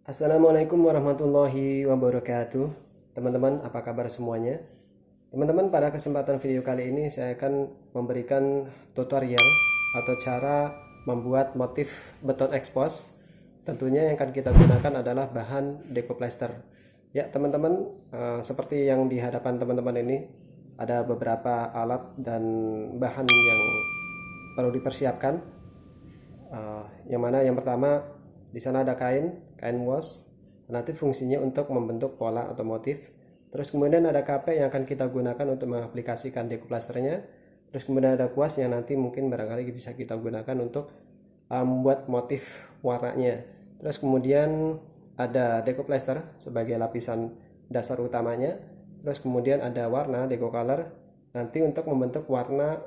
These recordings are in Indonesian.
Assalamualaikum warahmatullahi wabarakatuh. Teman-teman, apa kabar semuanya? Teman-teman, pada kesempatan video kali ini saya akan memberikan tutorial atau cara membuat motif beton expose. Tentunya yang akan kita gunakan adalah bahan decoplaster. Ya, teman-teman, seperti yang di hadapan teman-teman ini ada beberapa alat dan bahan yang perlu dipersiapkan. Yang mana yang pertama di sana ada kain wash, nanti fungsinya untuk membentuk pola atau motif. Terus kemudian ada KP yang akan kita gunakan untuk mengaplikasikan decoplasternya. Terus kemudian ada kuas yang nanti mungkin barangkali bisa kita gunakan untuk membuat motif warnanya. Terus kemudian ada decoplaster sebagai lapisan dasar utamanya. Terus kemudian ada warna deco color nanti untuk membentuk warna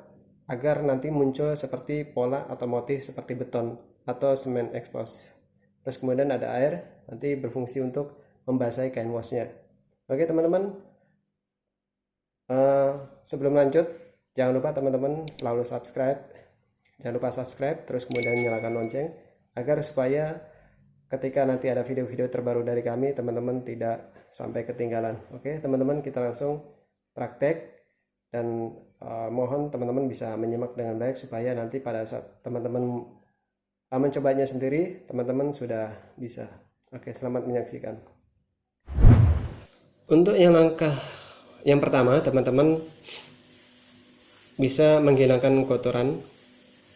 agar nanti muncul seperti pola atau motif seperti beton atau semen expose. Terus kemudian ada air nanti berfungsi untuk membasahi kain washnya. Oke teman-teman, sebelum lanjut jangan lupa teman-teman selalu subscribe, jangan lupa subscribe, terus kemudian nyalakan lonceng agar supaya ketika nanti ada video-video terbaru dari kami teman-teman tidak sampai ketinggalan. Oke teman-teman, kita langsung praktek dan mohon teman-teman bisa menyimak dengan baik supaya nanti pada saat teman-teman mencobanya sendiri teman-teman sudah bisa. Oke, selamat menyaksikan. Untuk yang langkah yang pertama teman-teman bisa menghilangkan kotoran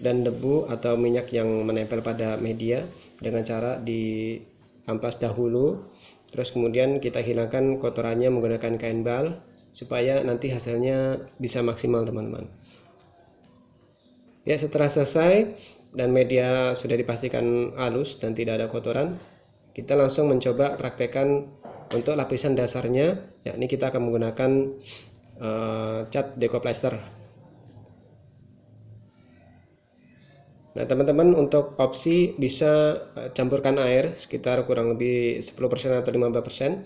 dan debu atau minyak yang menempel pada media dengan cara diamplas dahulu, terus kemudian kita hilangkan kotorannya menggunakan kain bal supaya nanti hasilnya bisa maksimal teman-teman. Ya, setelah selesai dan media sudah dipastikan halus dan tidak ada kotoran, kita langsung mencoba praktekkan untuk lapisan dasarnya, yakni kita akan menggunakan cat decoplaster. Nah teman-teman, untuk opsi bisa campurkan air sekitar kurang lebih 10% atau 15%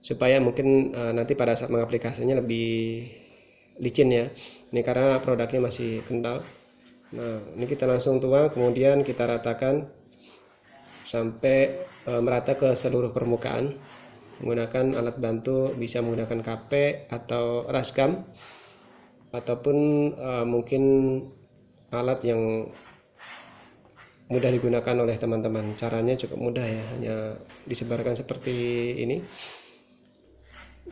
supaya mungkin nanti pada saat mengaplikasinya lebih licin ya. Ini karena produknya masih kental. Nah ini kita langsung tuang, kemudian kita ratakan sampai merata ke seluruh permukaan menggunakan alat bantu, bisa menggunakan KP atau rasgam ataupun mungkin alat yang mudah digunakan oleh teman-teman. Caranya cukup mudah ya, hanya disebarkan seperti ini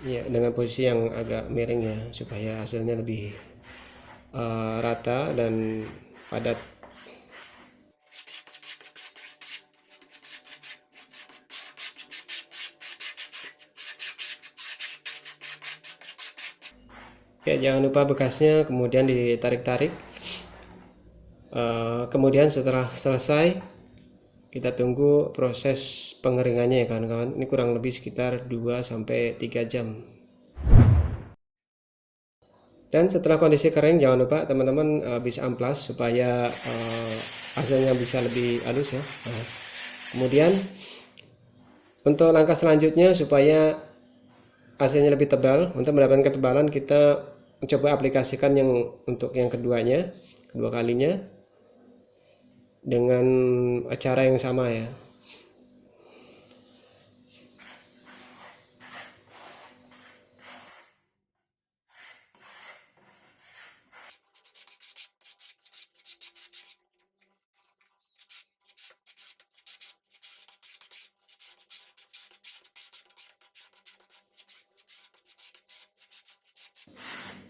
ya, dengan posisi yang agak miring ya supaya hasilnya lebih rata dan padat. Ya, jangan lupa bekasnya kemudian ditarik-tarik. Kemudian setelah selesai kita tunggu proses pengeringannya ya kawan-kawan. Ini kurang lebih sekitar 2-3 jam. Dan setelah kondisi kering jangan lupa teman-teman bisa amplas supaya hasilnya bisa lebih halus ya. Nah, kemudian untuk langkah selanjutnya supaya hasilnya lebih tebal, untuk mendapatkan ketebalan kita coba aplikasikan yang untuk yang kedua kalinya dengan cara yang sama ya.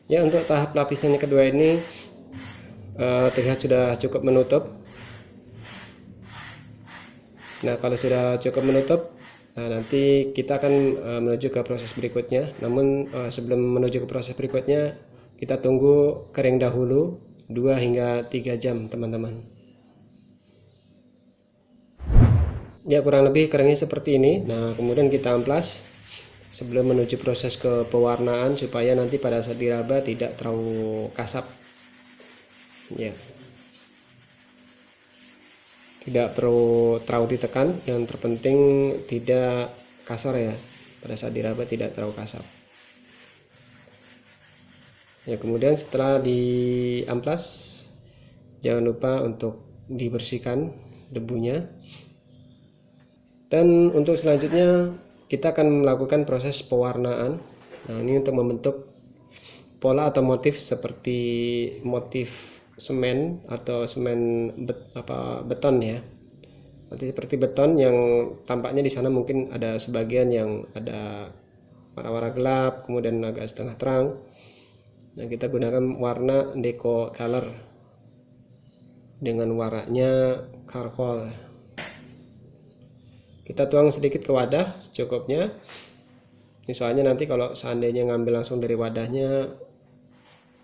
Ya, untuk tahap lapisan yang kedua ini terlihat sudah cukup menutup. Nah kalau sudah cukup menutup, nanti kita akan menuju ke proses berikutnya. Namun sebelum menuju ke proses berikutnya, kita tunggu kering dahulu 2-3 jam teman-teman. Ya kurang lebih keringnya seperti ini. Nah kemudian kita amplas sebelum menuju proses ke pewarnaan supaya nanti pada saat diraba tidak terlalu kasar ya, tidak perlu terlalu ditekan, yang terpenting tidak kasar ya, pada saat diraba tidak terlalu kasar ya. Kemudian setelah diamplas jangan lupa untuk dibersihkan debunya. Dan untuk selanjutnya kita akan melakukan proses pewarnaan. Nah, ini untuk membentuk pola atau motif seperti motif semen atau semen beton ya. Nanti seperti beton yang tampaknya di sana mungkin ada sebagian yang ada warna-warna gelap, kemudian agak setengah terang. Nah, kita gunakan warna deco color dengan warnanya charcoal. Kita tuang sedikit ke wadah secukupnya. Ini soalnya nanti kalau seandainya ngambil langsung dari wadahnya,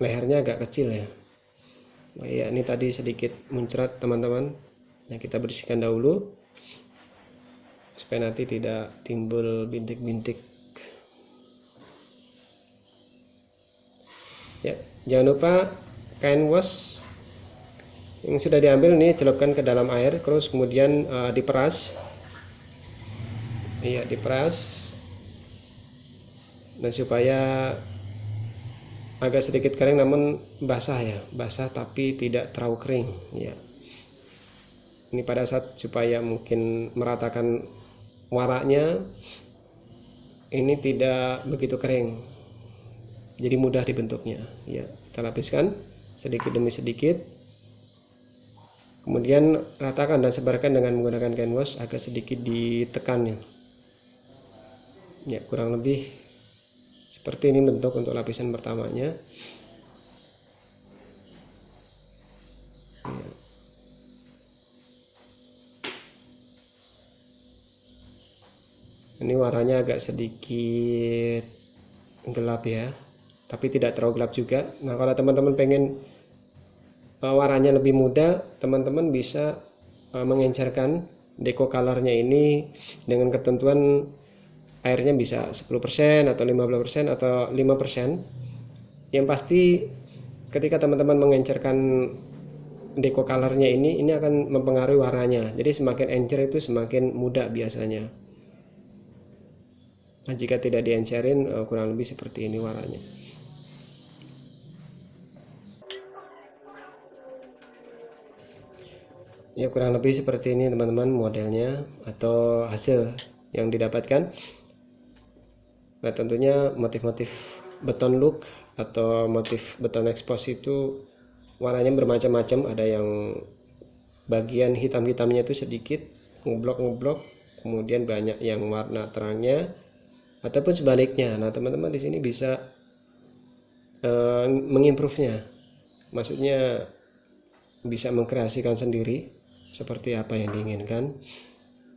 lehernya agak kecil ya. Nah, ya ini tadi sedikit muncrat teman-teman. Nah, kita bersihkan dahulu supaya nanti tidak timbul bintik-bintik. Ya, jangan lupa kain wash yang sudah diambil nih celupkan ke dalam air, terus kemudian diperas. Iya, diperas. Nah, supaya agak sedikit kering namun basah ya, basah tapi tidak terlalu kering ya. Ini pada saat supaya mungkin meratakan warnanya ini tidak begitu kering, jadi mudah dibentuknya ya. Kita lapiskan sedikit demi sedikit, kemudian ratakan dan sebarkan dengan menggunakan kain wash, agak sedikit ditekan ya, kurang lebih seperti ini bentuk untuk lapisan pertamanya ya. Ini warnanya agak sedikit gelap ya, tapi tidak terlalu gelap juga. Nah, kalau teman-teman pengen warnanya lebih muda, teman-teman bisa mengencerkan deco colornya ini dengan ketentuan airnya bisa 10% atau 15% atau 5%. Yang pasti ketika teman-teman mengencerkan deco colornya ini akan mempengaruhi warnanya. Jadi semakin encer itu semakin muda biasanya. Nah, jika tidak diencerin kurang lebih seperti ini warnanya. Ya, kurang lebih seperti ini teman-teman modelnya atau hasil yang didapatkan. Nah, tentunya motif-motif beton look atau motif beton expose itu warnanya bermacam-macam. Ada yang bagian hitam-hitamnya itu sedikit ngeblok-ngeblok, kemudian banyak yang warna terangnya, ataupun sebaliknya. Nah, teman-teman di sini bisa mengimprove-nya, maksudnya bisa mengkreasikan sendiri seperti apa yang diinginkan.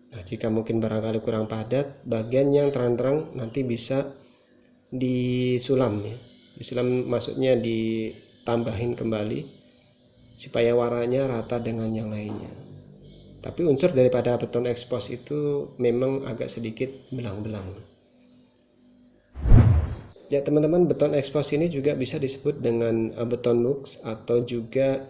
Nah, jika mungkin barangkali kurang padat, bagian yang terang-terang nanti bisa disulam ya. Disulam maksudnya ditambahin kembali supaya warnanya rata dengan yang lainnya. Tapi unsur daripada beton expose itu memang agak sedikit belang-belang. Ya teman-teman, beton expose ini juga bisa disebut dengan beton lux atau juga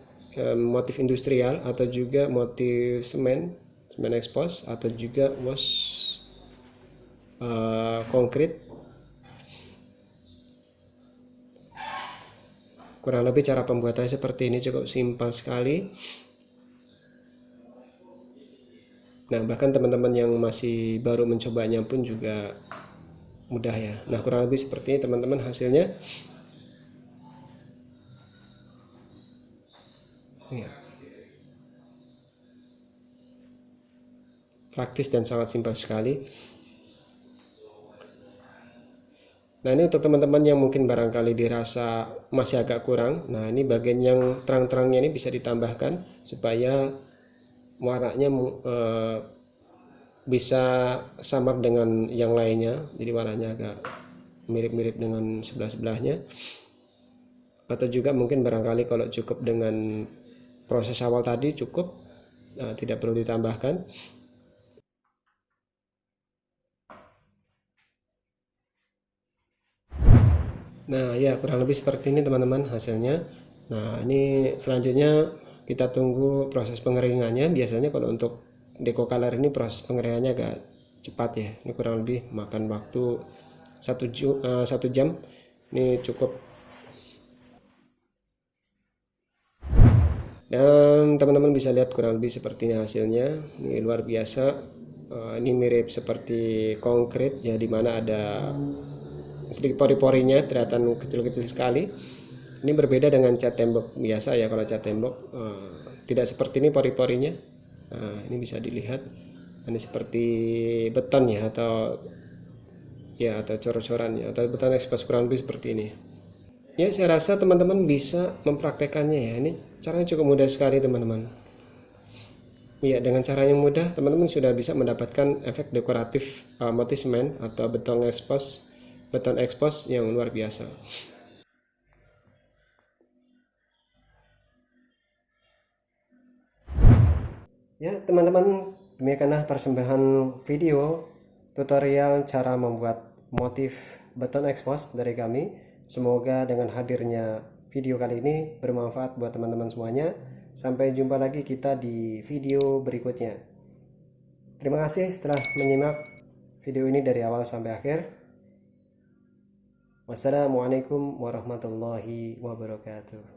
motif industrial atau juga motif semen expose atau juga wash konkrit. Kurang lebih cara pembuatannya seperti ini, cukup simpel sekali. Nah, bahkan teman-teman yang masih baru mencobanya pun juga mudah ya. Nah, kurang lebih seperti ini teman-teman hasilnya ya. Praktis dan sangat simpel sekali. Nah, ini untuk teman-teman yang mungkin barangkali dirasa masih agak kurang. Nah, ini bagian yang terang-terangnya ini bisa ditambahkan supaya warnanya bisa samar dengan yang lainnya, jadi warnanya agak mirip-mirip dengan sebelah-sebelahnya. Atau juga mungkin barangkali kalau cukup dengan proses awal tadi cukup, tidak perlu ditambahkan. Nah ya, kurang lebih seperti ini teman-teman hasilnya. Nah, ini selanjutnya kita tunggu proses pengeringannya. Biasanya kalau untuk deco color ini proses pengeringannya agak cepat ya. Ini kurang lebih makan waktu 1 jam. Ini cukup. Dan teman-teman bisa lihat kurang lebih seperti ini hasilnya. Ini luar biasa. Ini mirip seperti konkrit ya, dimana ada sedikit pori-porinya, kelihatan kecil-kecil sekali. Ini berbeda dengan cat tembok biasa ya. Kalau cat tembok tidak seperti ini pori-porinya. Ini bisa dilihat, ini seperti beton ya, atau cor-coran ya, atau beton expose kurang lebih seperti ini. Ya, saya rasa teman-teman bisa mempraktekannya ya. Ini caranya cukup mudah sekali teman-teman. Ya, dengan cara yang mudah teman-teman sudah bisa mendapatkan efek dekoratif motif semen atau beton expose yang luar biasa. Ya teman-teman, demikianlah persembahan video tutorial cara membuat motif beton expose dari kami. Semoga dengan hadirnya video kali ini bermanfaat buat teman-teman semuanya. Sampai jumpa lagi kita di video berikutnya. Terima kasih telah menyimak video ini dari awal sampai akhir. Wassalamualaikum warahmatullahi wabarakatuh.